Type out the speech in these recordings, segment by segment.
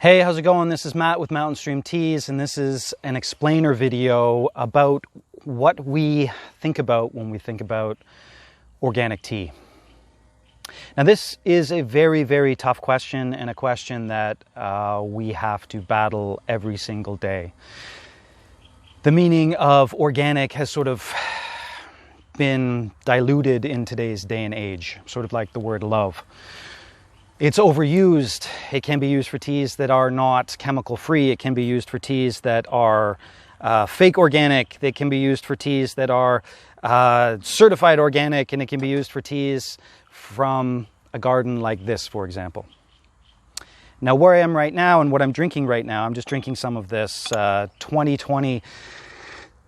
Hey, how's it going? This is Matt with Mountain Stream Teas, and this is an explainer video about what we think about when we think about organic tea. Now, this is a very, very tough question, and a question that we have to battle every single day. The meaning of organic has sort of been diluted in today's day and age, sort of like the word love. It's overused. It can be used for teas that are not chemical free. It can be used for teas that are fake organic. They can be used for teas that are certified organic, and it can be used for teas from a garden like this, for example. Now, where I am right now and what I'm drinking right now, I'm just drinking some of this 2020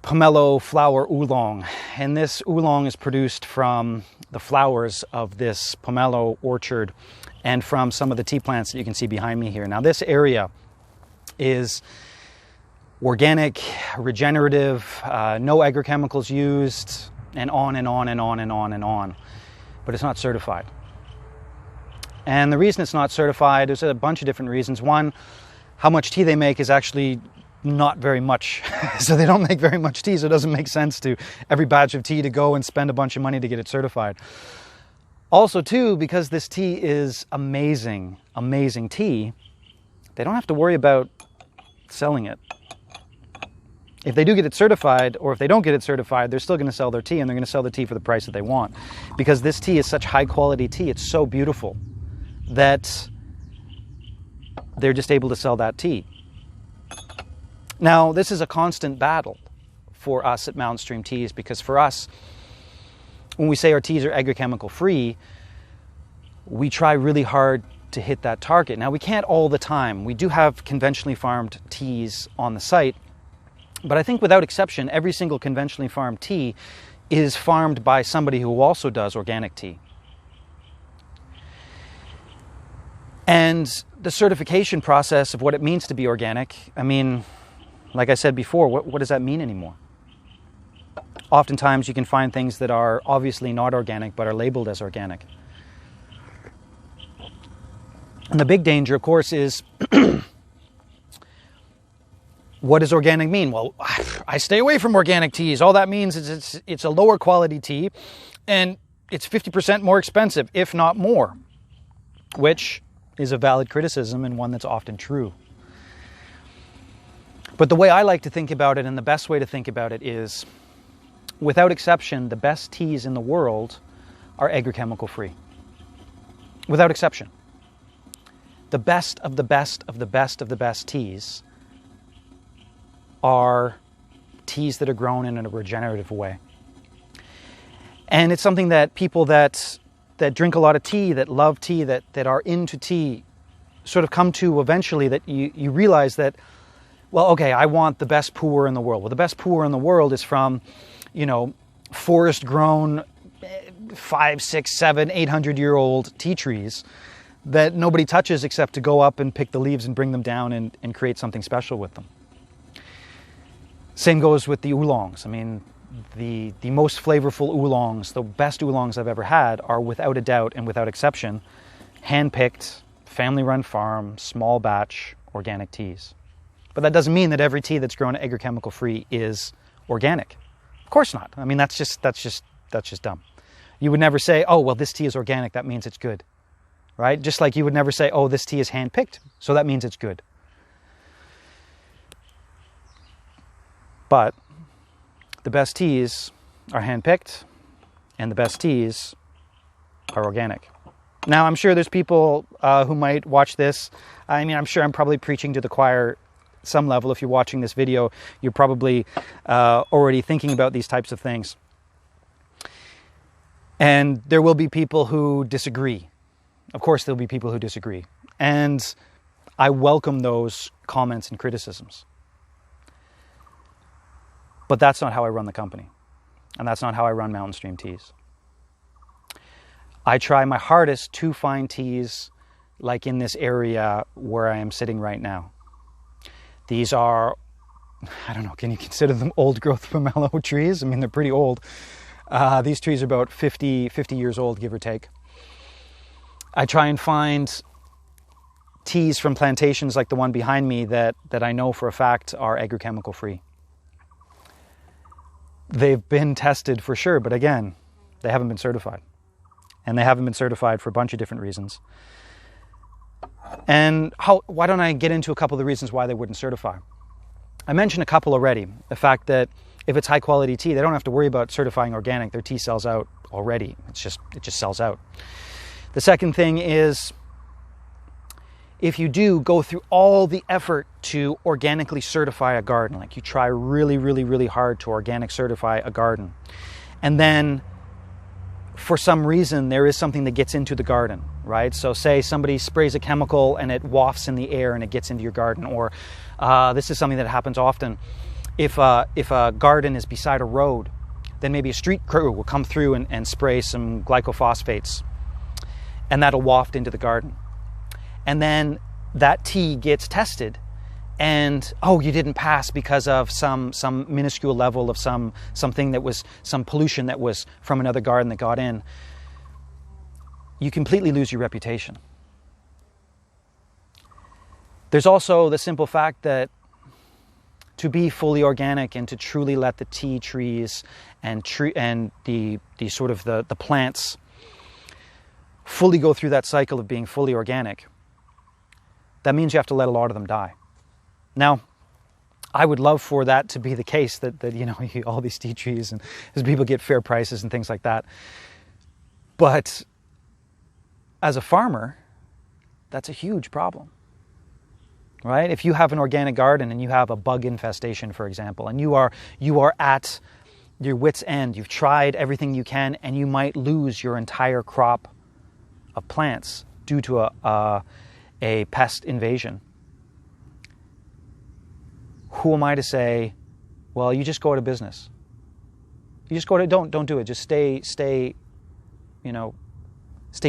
Pomelo Flower Oolong. And this oolong is produced from the flowers of this pomelo orchard and from some of the tea plants that you can see behind me here. Now, this area is organic, regenerative, no agrochemicals used, and on and on and on and on and on. But it's not certified. And the reason it's not certified, there's a bunch of different reasons. One, how much tea they make is actually not very much. So they don't make very much tea, so it doesn't make sense to every batch of tea to go and spend a bunch of money to get it certified. Also, too, because this tea is amazing, amazing tea, they don't have to worry about selling it. If they do get it certified, or if they don't get it certified, they're still going to sell their tea, and they're going to sell the tea for the price that they want. Because this tea is such high quality tea, it's so beautiful, that they're just able to sell that tea. Now, this is a constant battle for us at Mountain Stream Teas, because for us, when we say our teas are agrochemical free, we try really hard to hit that target. Now, we can't all the time. We do have conventionally farmed teas on the site, but I think without exception, every single conventionally farmed tea is farmed by somebody who also does organic tea. And the certification process of what it means to be organic, I mean, like I said before, what does that mean anymore? Oftentimes you can find things that are obviously not organic but are labeled as organic. And the big danger, of course, is what does organic mean? Well, I stay away from organic teas. All that means is it's a lower quality tea and it's 50% more expensive, if not more, which is a valid criticism and one that's often true. But the way I like to think about it, and the best way to think about it, is without exception, the best teas in the world are agrochemical free. Without exception. The best of the best of the best of the best teas are teas that are grown in a regenerative way. And it's something that people that drink a lot of tea, that love tea, that are into tea, sort of come to eventually, that you realize that, well, okay, I want the best pu'er in the world. Well, the best pu'er in the world is from, forest-grown 5, 6, 7, 800-year-old tea trees that nobody touches except to go up and pick the leaves and bring them down and create something special with them. Same goes with the oolongs. I mean, the most flavorful oolongs, the best oolongs I've ever had, are without a doubt and without exception hand-picked, family-run farm, small batch organic teas. But that doesn't mean that every tea that's grown agrochemical free is organic. Of course not. I mean, that's just dumb. You would never say, oh, well, this tea is organic, that means it's good. Right? Just like you would never say, oh, this tea is hand-picked, so that means it's good. But the best teas are hand-picked, and the best teas are organic. Now, I'm sure there's people who might watch this. I mean, I'm sure I'm probably preaching to the choir some level. If you're watching this video, you're probably already thinking about these types of things. And there will be people who disagree. Of course, there'll be people who disagree. And I welcome those comments and criticisms. But that's not how I run the company. And that's not how I run Mountain Stream Teas. I try my hardest to find teas like in this area where I am sitting right now. These are, I don't know, can you consider them old growth pomelo trees? I mean, they're pretty old. These trees are about 50 years old, give or take. I try and find teas from plantations like the one behind me that I know for a fact are agrochemical free. They've been tested for sure, but again, they haven't been certified. And they haven't been certified for a bunch of different reasons. And why don't I get into a couple of the reasons why they wouldn't certify? I mentioned a couple already. The fact that if it's high quality tea, they don't have to worry about certifying organic. Their tea sells out already. It just sells out. The second thing is, if you do go through all the effort to organically certify a garden, like you try really, really, really hard to organic certify a garden, and then for some reason there is something that gets into the garden, right? So say somebody sprays a chemical and it wafts in the air and it gets into your garden, or this is something that happens often. If a garden is beside a road, then maybe a street crew will come through and spray some glycophosphates, and that'll waft into the garden. And then that tea gets tested, and you didn't pass because of some minuscule level of something that was some pollution that was from another garden that got in. You completely lose your reputation. There's also the simple fact that to be fully organic and to truly let the tea trees and the sort of the plants fully go through that cycle of being fully organic, that means you have to let a lot of them die. Now, I would love for that to be the case, that all these tea trees and as people get fair prices and things like that. But as a farmer, that's a huge problem, right? If you have an organic garden and you have a bug infestation, for example, and you are at your wit's end, you've tried everything you can, and you might lose your entire crop of plants due to a pest invasion. Who am I to say, well, you just go out of business? You just go to, don't do it. Just stay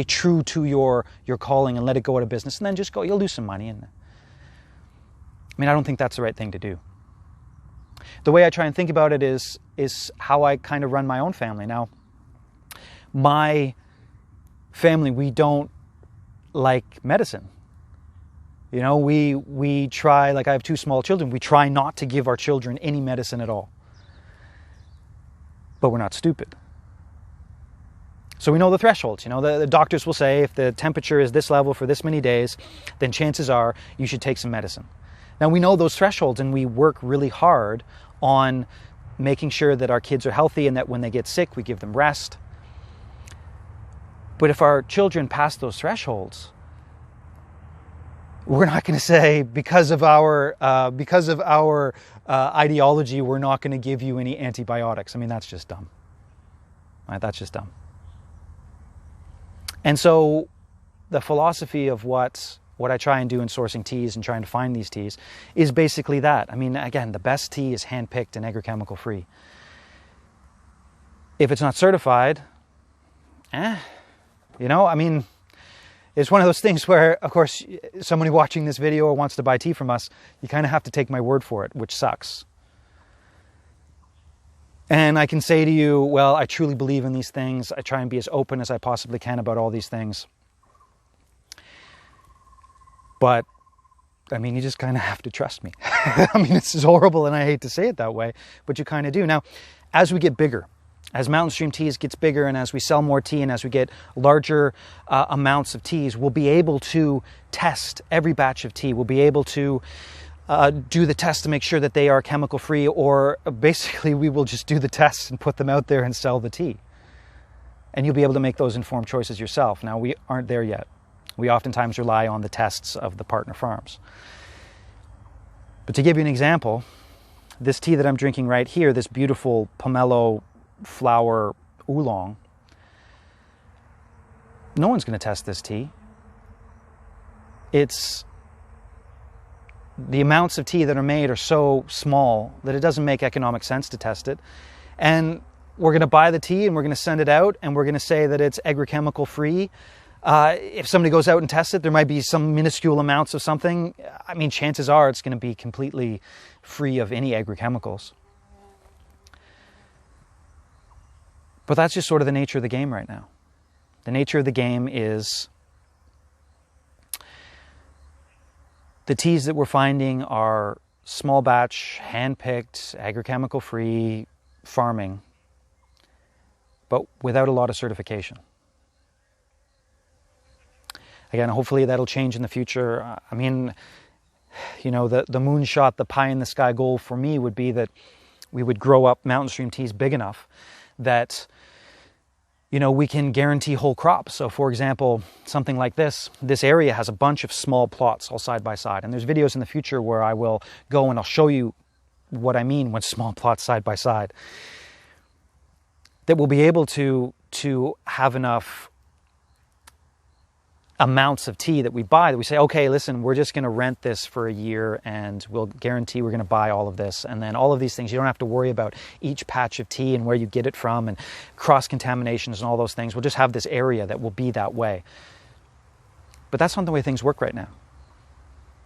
true to your calling and let it go out of business, and then just go. You'll lose some money. And I don't think that's the right thing to do. The way I try and think about it is how I kind of run my own family. Now, my family, we don't like medicine. We try, like I have 2 small children, we try not to give our children any medicine at all. But we're not stupid. So we know the thresholds. The doctors will say if the temperature is this level for this many days, then chances are you should take some medicine. Now we know those thresholds, and we work really hard on making sure that our kids are healthy and that when they get sick, we give them rest. But if our children pass those thresholds, we're not going to say because of our ideology, we're not going to give you any antibiotics. That's just dumb. Right? That's just dumb. And so the philosophy of what I try and do in sourcing teas and trying to find these teas is basically that. Again, the best tea is handpicked and agrochemical free. If it's not certified, it's one of those things where, of course, somebody watching this video or wants to buy tea from us, you kind of have to take my word for it, which sucks. And I can say to you, well, I truly believe in these things. I try and be as open as I possibly can about all these things. But, you just kind of have to trust me. This is horrible and I hate to say it that way, but you kind of do. Now, as we get bigger, as Mountain Stream Teas gets bigger and as we sell more tea and as we get larger amounts of teas, we'll be able to test every batch of tea. We'll be able to do the test to make sure that they are chemical free, or basically we will just do the tests and put them out there and sell the tea. And you'll be able to make those informed choices yourself. Now, we aren't there yet. We oftentimes rely on the tests of the partner farms. But to give you an example, this tea that I'm drinking right here, this beautiful pomelo flower oolong, no one's going to test this tea. The amounts of tea that are made are so small that it doesn't make economic sense to test it. And we're going to buy the tea and we're going to send it out and we're going to say that it's agrochemical free. If somebody goes out and tests it, there might be some minuscule amounts of something. Chances are it's going to be completely free of any agrochemicals. But that's just sort of the nature of the game right now. The nature of the game is The teas that we're finding are small batch, hand-picked, agrochemical-free farming, but without a lot of certification. Again, hopefully that'll change in the future. I mean, you know, the moonshot, the pie-in-the-sky goal for me would be that we would grow up Mountain Stream teas big enough that, you know, we can guarantee whole crops. So for example, something like this area has a bunch of small plots all side by side. And there's videos in the future where I will go and I'll show you what I mean when small plots side by side. That we'll be able to have enough amounts of tea that we buy, that we say, okay, listen, we're just going to rent this for a year and we'll guarantee we're going to buy all of this. And then all of these things, you don't have to worry about each patch of tea and where you get it from and cross-contaminations and all those things. We'll just have this area that will be that way. But that's not the way things work right now.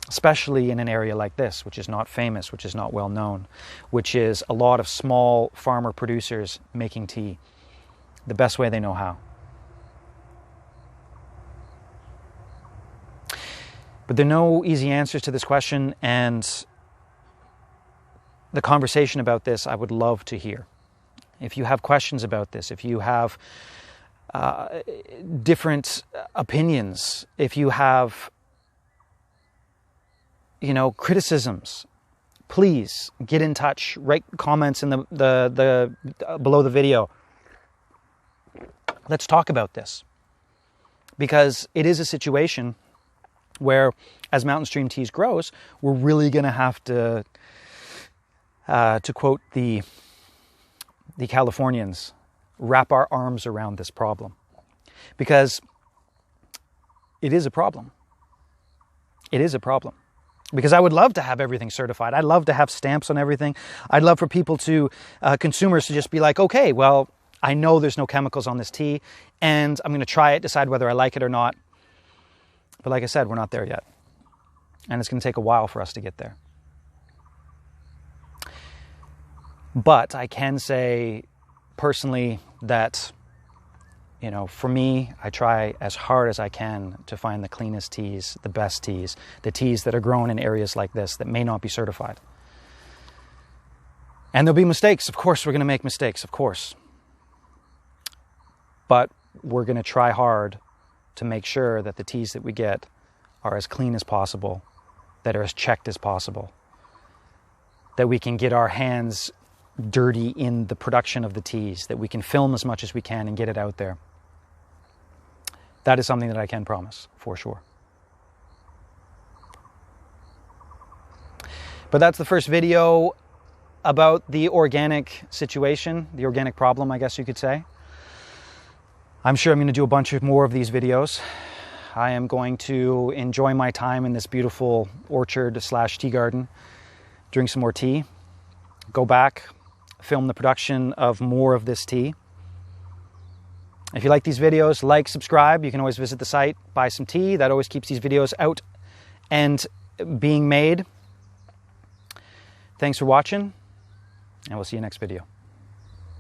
Especially in an area like this, which is not famous, which is not well known, which is a lot of small farmer producers making tea the best way they know how. But there are no easy answers to this question, and the conversation about this I would love to hear. If you have questions about this, if you have different opinions, if you have, you know, criticisms, please get in touch. Write comments in the below the video. Let's talk about this, because it is a situation where, as Mountain Stream Teas grows, we're really going to have to quote the Californians, wrap our arms around this problem, because it is a problem. It is a problem. Because I would love to have everything certified. I'd love to have stamps on everything. I'd love for people to, consumers to just be like, okay, well, I know there's no chemicals on this tea, and I'm going to try it, decide whether I like it or not. But like I said, we're not there yet. And it's going to take a while for us to get there. But I can say personally that, you know, for me, I try as hard as I can to find the cleanest teas, the best teas, the teas that are grown in areas like this that may not be certified. And there'll be mistakes. Of course, we're going to make mistakes, of course. But we're going to try hard to make sure that the teas that we get are as clean as possible, that are as checked as possible, that we can get our hands dirty in the production of the teas, that we can film as much as we can and get it out there. That is something that I can promise, for sure. But that's the first video about the organic situation, the organic problem, I guess you could say. I'm sure I'm going to do a bunch of more of these videos. I am going to enjoy my time in this beautiful orchard/tea garden, drink some more tea, go back, film the production of more of this tea. If you like these videos, like, subscribe. You can always visit the site, buy some tea. That always keeps these videos out and being made. Thanks for watching, and we'll see you next video.